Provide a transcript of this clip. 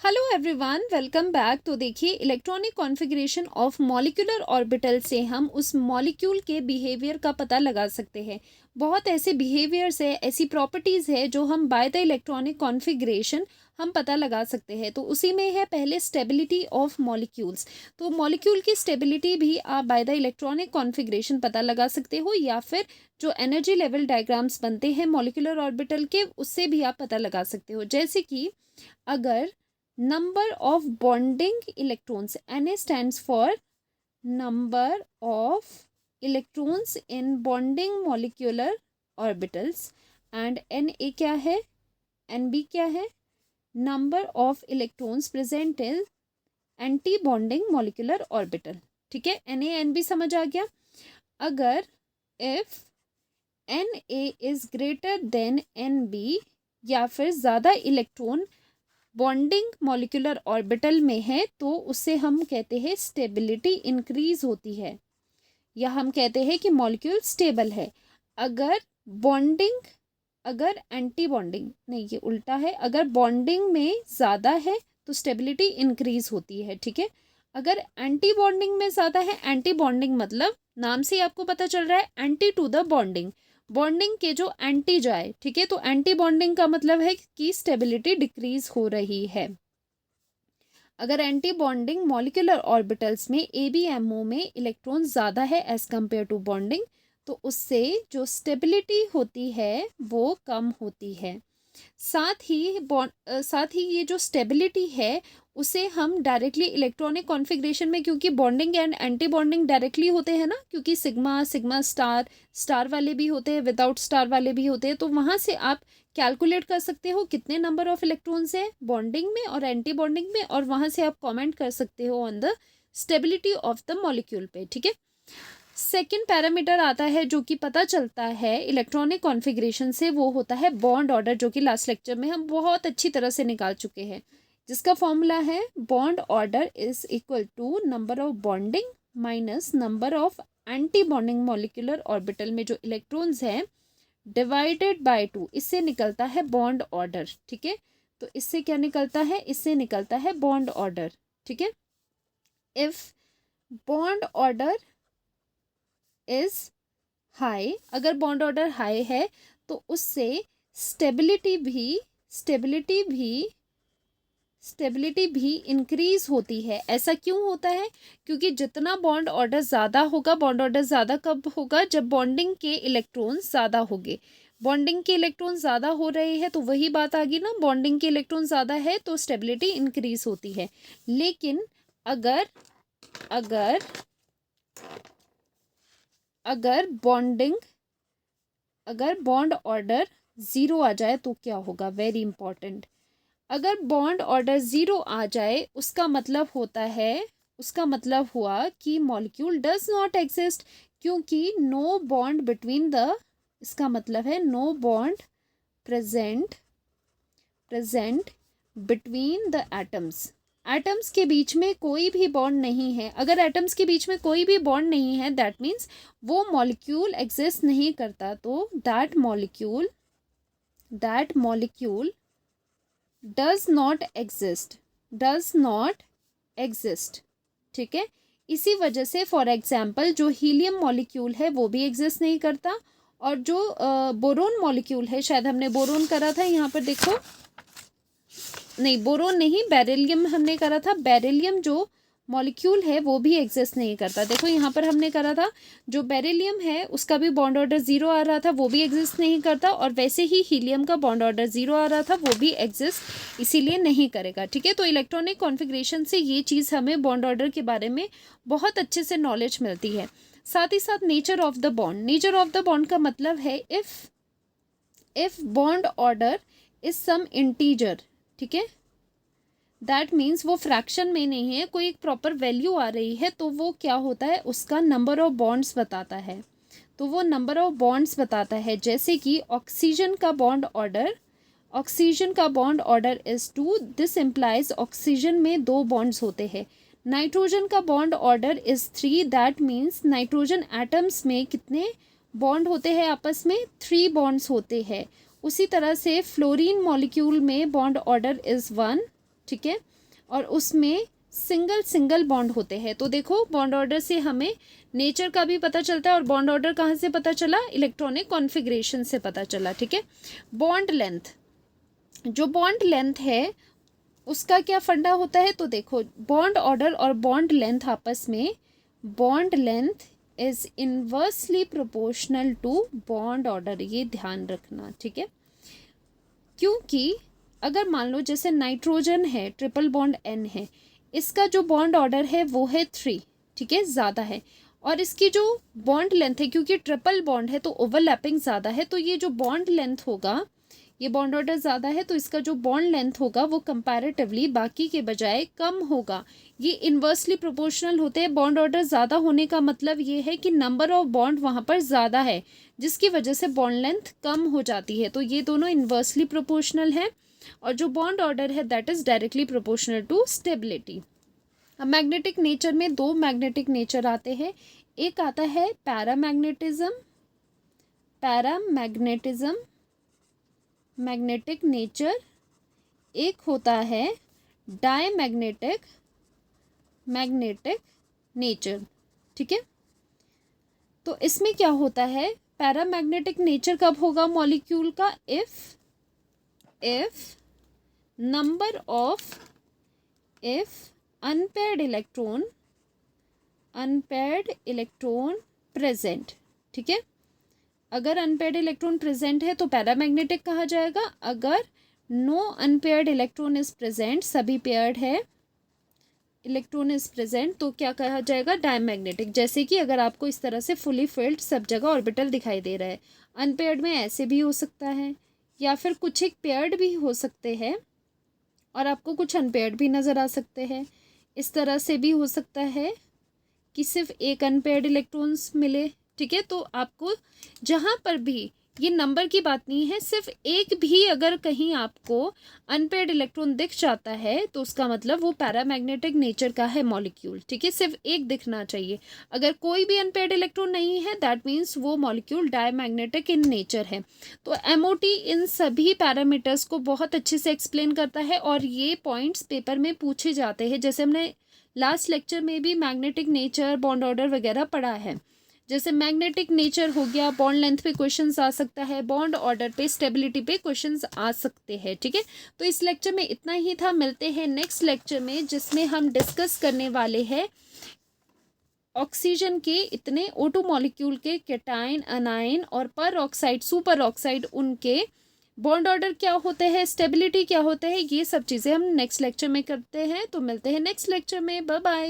Hello everyone, welcome back. तो देखिए, electronic configuration of molecular orbital से हम उस मॉलिक्यूल के बिहेवियर का पता लगा सकते हैं। बहुत ऐसे बिहेवियर्स है, ऐसी प्रॉपर्टीज़ है जो हम बाय द इलेक्ट्रॉनिक कॉन्फ़िगरेशन हम पता लगा सकते हैं। तो उसी में है पहले स्टेबिलिटी ऑफ मॉलिक्यूल्स। तो मॉलिक्यूल की स्टेबिलिटी भी आप बाय द इलेक्ट्रॉनिक कॉन्फ़िगरेशन पता लगा सकते हो, या फिर जो एनर्जी लेवल डायग्राम्स बनते हैं मॉलिक्यूलर ऑर्बिटल के, उससे भी आप पता लगा सकते हो। जैसे कि अगर number of bonding electrons, Na stands for number of electrons in bonding molecular orbitals and Na क्या है, Nb क्या है, number of electrons present in anti bonding molecular orbital। ठीक है, Na Nb समझ आ गया। अगर if Na is greater than Nb या फिर ज़्यादा इलेक्ट्रॉन बॉन्डिंग मॉलिक्यूलर ऑर्बिटल में है तो उससे हम कहते हैं स्टेबिलिटी इंक्रीज होती है, या हम कहते हैं कि मॉलिक्यूल स्टेबल है। अगर बॉन्डिंग, अगर एंटी बॉन्डिंग नहीं, ये उल्टा है, अगर बॉन्डिंग में ज़्यादा है तो स्टेबिलिटी इंक्रीज होती है। ठीक है, अगर एंटी बॉन्डिंग में ज़्यादा है, एंटी बॉन्डिंग मतलब नाम से ही आपको पता चल रहा है anti to the bonding, bonding के जो एंटी जाए। ठीक है, तो एंटी बॉन्डिंग का मतलब है कि स्टेबिलिटी डिक्रीज हो रही है। अगर एंटी बॉन्डिंग मॉलिक्यूलर ऑर्बिटल्स में ABMO में इलेक्ट्रॉन ज़्यादा है एज कंपेयर टू बॉन्डिंग, तो उससे जो स्टेबिलिटी होती है वो कम होती है। साथ ही ये जो स्टेबिलिटी है उसे हम डायरेक्टली इलेक्ट्रॉनिक कॉन्फ़िगरेशन में, क्योंकि bonding and anti bonding directly होते हैं ना, क्योंकि सिग्मा सिग्मा स्टार वाले भी होते हैं, विदाउट स्टार वाले भी होते हैं, तो वहाँ से आप कैलकुलेट कर सकते हो कितने नंबर ऑफ इलेक्ट्रॉन्स है बॉन्डिंग में और एंटी बॉन्डिंग में, और वहाँ से आप कॉमेंट कर सकते हो on the stability of the molecule पे। ठीक है, सेकेंड पैरामीटर आता है जो कि पता चलता है इलेक्ट्रॉनिक कॉन्फ़िगरेशन से, वो होता है बॉन्ड ऑर्डर, जो कि लास्ट लेक्चर में हम बहुत अच्छी तरह से निकाल चुके हैं, जिसका फॉर्मूला है bond order is equal to number of bonding minus number of anti bonding molecular orbital में जो इलेक्ट्रॉन्स हैं डिवाइडेड बाय 2। इससे निकलता है बॉन्ड ऑर्डर। ठीक है, तो इससे क्या निकलता है, इससे निकलता है बॉन्ड ऑर्डर। ठीक है, if bond order is high, अगर बॉन्ड ऑर्डर हाई है तो उससे स्टेबिलिटी भी इंक्रीज होती है। ऐसा क्यों होता है, क्योंकि जितना बॉन्ड ऑर्डर ज़्यादा होगा, बॉन्ड ऑर्डर ज़्यादा कब होगा, जब बॉन्डिंग के इलेक्ट्रॉन्स ज़्यादा होंगे। बॉन्डिंग के इलेक्ट्रॉन ज़्यादा हो रहे हैं तो वही बात आ गई ना, बॉन्डिंग के इलेक्ट्रॉन ज़्यादा है तो स्टेबिलिटी इंक्रीज होती है। लेकिन अगर अगर अगर बॉन्डिंग अगर बॉन्ड ऑर्डर ज़ीरो आ जाए तो क्या होगा, वेरी इंपॉर्टेंट। अगर बॉन्ड ऑर्डर ज़ीरो आ जाए उसका मतलब हुआ कि मॉलिक्यूल डज नॉट एग्जिस्ट, क्योंकि नो बॉन्ड बिटवीन द, इसका मतलब है no bond present between the atoms. Atoms के बीच में कोई भी बॉन्ड नहीं है। अगर एटम्स के बीच में कोई भी बॉन्ड नहीं है, दैट मीन्स वो मॉलिक्यूल एग्जिस्ट नहीं करता। तो that molecule does not exist. ठीक है, इसी वजह से फॉर एग्जाम्पल जो हीलियम मॉलिक्यूल है वो भी एग्जिस्ट नहीं करता, और जो बोरोन मॉलिक्यूल है, शायद हमने बोरोन करा था, यहाँ पर देखो, नहीं बोरोन नहीं, बेरिलियम हमने करा था। बेरिलियम जो मॉलिक्यूल है वो भी एग्जिस्ट नहीं करता। देखो यहाँ पर हमने करा था, जो बेरिलियम है उसका भी बॉन्ड ऑर्डर ज़ीरो आ रहा था, वो भी एग्जिस्ट नहीं करता, और वैसे ही हीलियम का बॉन्ड ऑर्डर ज़ीरो आ रहा था, वो भी एग्जिस्ट इसीलिए नहीं करेगा। ठीक है, तो इलेक्ट्रॉनिक कॉन्फ़िगरेशन से ये चीज़ हमें बॉन्ड ऑर्डर के बारे में बहुत अच्छे से नॉलेज मिलती है। साथ ही साथ नेचर ऑफ द बॉन्ड का मतलब है if bond order is some integer. ठीक है, दैट मीन्स वो फ्रैक्शन में नहीं है, कोई एक प्रॉपर वैल्यू आ रही है, तो वो क्या होता है, उसका नंबर ऑफ बॉन्ड्स बताता है। तो वो नंबर ऑफ बॉन्ड्स बताता है, जैसे कि ऑक्सीजन का bond order is 2, this implies oxygen में 2 बॉन्ड्स होते हैं। नाइट्रोजन का bond order is 3, that means nitrogen atoms में कितने बॉन्ड होते हैं आपस में, 3 बॉन्ड्स होते हैं। उसी तरह से फ्लोरीन मॉलिक्यूल में बॉन्ड ऑर्डर इज 1। ठीक है, और उसमें सिंगल सिंगल बॉन्ड होते हैं। तो देखो बॉन्ड ऑर्डर से हमें नेचर का भी पता चलता है, और बॉन्ड ऑर्डर कहाँ से पता चला, इलेक्ट्रॉनिक कॉन्फ़िगरेशन से पता चला। ठीक है, बॉन्ड लेंथ, जो बॉन्ड लेंथ है उसका क्या फंडा होता है, तो देखो बॉन्ड ऑर्डर और बॉन्ड लेंथ आपस में, bond length is inversely proportional to bond order, ये ध्यान रखना। ठीक है, क्योंकि अगर मान लो जैसे नाइट्रोजन है, ट्रिपल बॉन्ड N है, इसका जो बॉन्ड ऑर्डर है वो है 3, ठीक है, ज़्यादा है, और इसकी जो बॉन्ड लेंथ है, क्योंकि ट्रिपल बॉन्ड है तो ओवरलैपिंग ज़्यादा है, तो ये जो बॉन्ड लेंथ होगा, ये बॉन्ड ऑर्डर ज़्यादा है तो इसका जो बॉन्ड लेंथ होगा वो कंपैरेटिवली बाकी के बजाय कम होगा। ये इन्वर्सली प्रोपोर्शनल होते हैं। बॉन्ड ऑर्डर ज़्यादा होने का मतलब ये है कि नंबर ऑफ बॉन्ड वहाँ पर ज़्यादा है, जिसकी वजह से बॉन्ड लेंथ कम हो जाती है। तो ये दोनों इन्वर्सली प्रोपोर्शनल है, और जो बॉन्ड ऑर्डर है that is directly proportional to stability. अब मैग्नेटिक नेचर में दो मैग्नेटिक नेचर आते हैं, एक आता है पैरामैग्नेटिज्म, पैरामैग्नेटिज्म मैग्नेटिक नेचर, एक होता है डायमैग्नेटिक मैग्नेटिक नेचर। ठीक है, तो इसमें क्या होता है, पैरामैग्नेटिक नेचर कब होगा मॉलिक्यूल का, if number of, if unpaired electron present. ठीक है, अगर अनपेयर्ड इलेक्ट्रॉन प्रेजेंट है तो पैरामैग्नेटिक कहा जाएगा, अगर no unpaired electron is present, सभी पेयर्ड है, इलेक्ट्रॉन इज प्रेजेंट, तो क्या कहा जाएगा, डायमैग्नेटिक। जैसे कि अगर आपको इस तरह से फुली फिल्ड सब जगह ऑर्बिटल दिखाई दे रहा है, अनपेयर्ड में ऐसे भी हो सकता है, या फिर कुछ एक पेयर्ड भी हो सकते हैं और आपको कुछ अनपेयर्ड भी नज़र आ सकते हैं। इस तरह से भी हो सकता है कि सिर्फ एक अनपेयर्ड इलेक्ट्रॉन्स मिले। ठीक है, तो आपको जहाँ पर भी, ये नंबर की बात नहीं है, सिर्फ एक भी अगर कहीं आपको अनपेयर्ड इलेक्ट्रॉन दिख जाता है तो उसका मतलब वो पैरामैग्नेटिक नेचर का है मॉलिक्यूल। ठीक है, सिर्फ एक दिखना चाहिए। अगर कोई भी अनपेयर्ड इलेक्ट्रॉन नहीं है दैट मीन्स वो मॉलिक्यूल डायमैग्नेटिक इन नेचर है। तो एमओटी इन सभी पैरामीटर्स को बहुत अच्छे से एक्सप्लेन करता है, और ये पॉइंट्स पेपर में पूछे जाते हैं। जैसे हमने लास्ट लेक्चर में भी मैग्नेटिक नेचर, बॉन्ड ऑर्डर वगैरह पढ़ा है। जैसे मैग्नेटिक नेचर हो गया, बॉन्ड लेंथ पे क्वेश्चंस आ सकता है, बॉन्ड ऑर्डर पे, स्टेबिलिटी पे क्वेश्चंस आ सकते हैं। ठीक है, तो इस लेक्चर में इतना ही था। मिलते हैं नेक्स्ट लेक्चर में, जिसमें हम डिस्कस करने वाले हैं ऑक्सीजन के इतने O2 मॉलिक्यूल के कैटायन, अनायन और पर ऑक्साइड, सुपर ऑक्साइड, उनके बॉन्ड ऑर्डर क्या होते हैं, स्टेबिलिटी क्या होते हैं, ये सब चीज़ें हम नेक्स्ट लेक्चर में करते हैं। तो मिलते हैं नेक्स्ट लेक्चर में, बाय बाय।